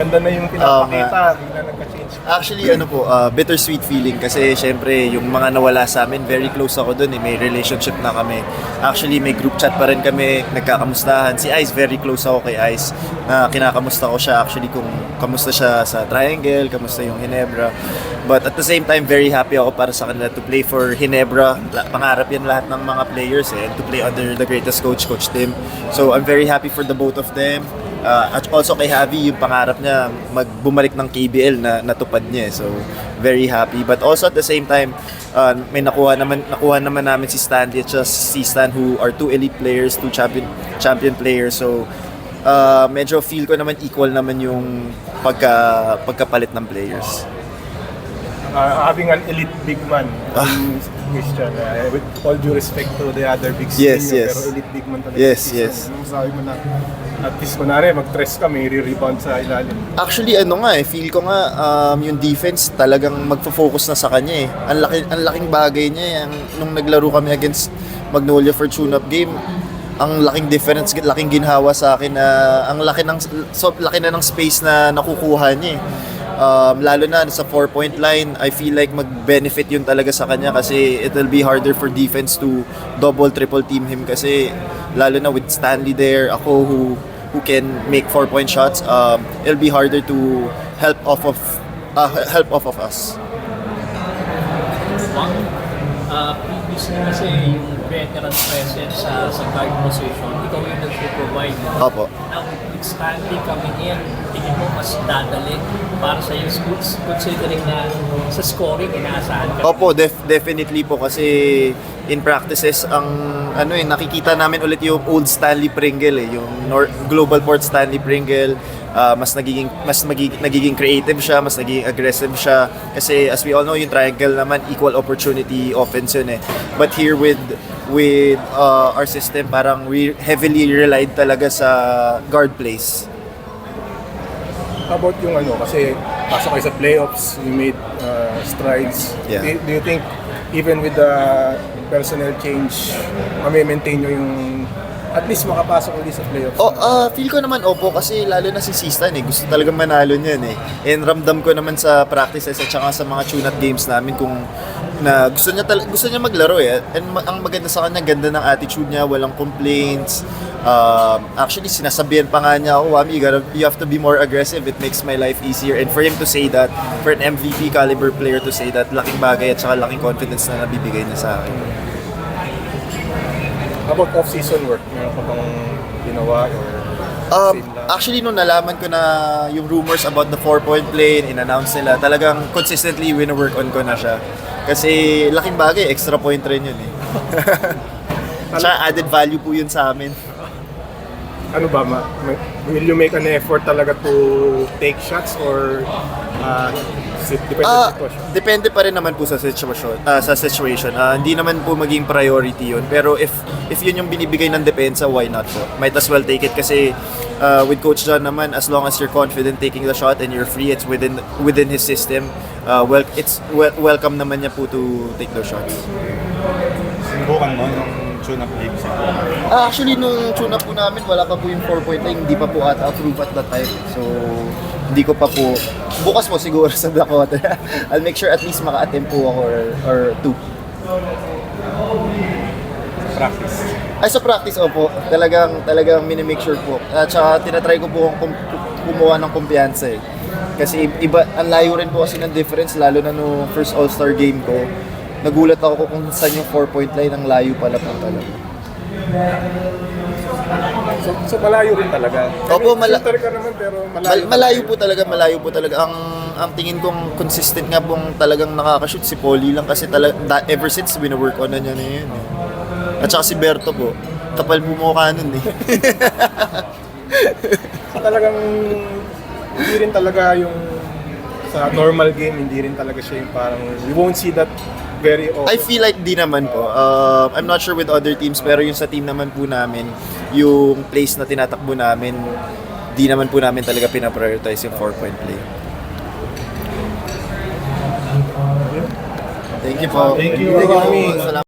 Ganda na yung pinapakita, bigla nagka-change. Actually, bittersweet feeling kasi syempre yung mga nawala sa amin, very close ako dun eh. May relationship na kami. Actually, may group chat pa rin kami, nagkakamustahan. Si Ice, very close ako kay Ice. Na kinakamusta ko siya actually kung kamusta siya sa Triangle, kamusta yung Ginebra. But at the same time, very happy ako para sa kanila to play for Ginebra. Pangarap yan lahat ng mga players eh, and to play under the greatest coach, Coach Tim. So I'm very happy for the both of them. At also kay Javi, yung pangarap niya bumalik ng KBL na natupad niya. So, very happy. But also at the same time, may nakuha naman namin si Stanley at si Stan who are two elite players, two champion players. So, medyo feel ko naman equal naman yung pagkapalit ng players. Having an elite big man, Christian, with all due respect to the other big Yes, senior, yes. pero elite big man talaga. Yes, si Christian. yes. Anong sabi mo na, at least kunwari, mag-tres ka, may re-rebound sa ilalim. Actually, feel ko nga, yung defense talagang magfo-focus na sa kanya eh. Ang laking bagay niya nung naglaro kami against Magnolia for tune-up game. Ang laking difference, laking ginhawa sa akin na ang laki na ng space na nakukuha niya eh. Lalo na sa 4-point line, I feel like mag-benefit yun talaga sa kanya kasi it will be harder for defense to double-triple team him kasi lalo na with Stanley there, ako who can make 4-point shots, it'll be harder to help off of us. Previously kasi yung veteran presence sa guard position, ikaw yung nagpo-provide. Opo. Now, with Stanley coming in, tingin mo mas dadali para sa yung schools, considering na sa scoring, inaasahan ka. Opo, definitely po kasi in practices nakikita namin ulit yung old Stanley Pringle yung Global Port Stanley Pringle. Mas nagiging creative siya, mas nagiging aggressive siya kasi as we all know yung Triangle naman equal opportunity offense yun eh. But here with our system parang we heavily relied talaga sa guard plays. How about yung kasi pasok kayo sa playoffs, you made strides. Yeah. Do you think even with the personnel change, maintain nyo yung at least makapasok ulit sa playoffs? Feel ko naman opo kasi lalo na si Sistan gusto talagang manalo niyan eh. And ramdam ko naman sa practices at saka sa mga tune-up games namin kung na gusto niya maglaro eh. And ang maganda sa kanya, ganda ng attitude niya, walang complaints. Actually sinasabihan pa nga niya ako, Wami, you have to be more aggressive, it makes my life easier. And for him to say that, for an MVP caliber player to say that, laking bagay at saka laking confidence na nabibigay niya sa akin. How about off-season work? Meron ka bang ginawa or Actually, nung nalaman ko na yung rumors about the 4-point play, in-announce nila, talagang consistently wino-work on ko na siya. Kasi laking bagay, extra point rin yun eh. Tsaka added value po yun sa amin. ano ba, will you make an effort talaga to take shots or depende sa sitwasyon? Depende pa rin naman po sa situation. Hindi naman po maging priority yun. Pero if yun yung binibigay ng depensa, why not po? Might as well take it kasi with Coach John naman, as long as you're confident taking the shot and you're free, it's within his system. Welcome naman niya po to take those shots. Subukan mo yung tune-up game sa Actually, nung tune-up po namin, wala pa po yung 4-point line. Hindi pa po approve at that time. So, hindi ko pa po. Bukas po siguro sa Blackwater. I'll make sure at least maka-attempt po ako or two. practice. Ay, sa practice, opo. Talagang minimake sure po. At saka tinatry ko po kumuha ng kumpiyansa eh. Kasi iba, ang layo rin po kasi ng difference, lalo na no first All-Star game ko. Nagulat ako kung saan yung 4-point line, ang layo pala po talaga. So malayo rin talaga. Opo, shooter ka naman pero malayo po talaga. Ang tingin kong consistent nga pong talagang nakaka-shoot si Polly lang kasi ever since wino-work on na niya na yun. At saka si Berto po, kapal po mukha nun eh. So talagang hindi rin talaga yung sa normal game, hindi rin talaga siya yung parang you won't see that very often. I feel like di naman po. I'm not sure with other teams pero yung sa team naman po namin, yung place na tinatakbo namin, di naman po namin talaga pinaprioritize yung 4-point play. Thank you po. Thank you. Salamat.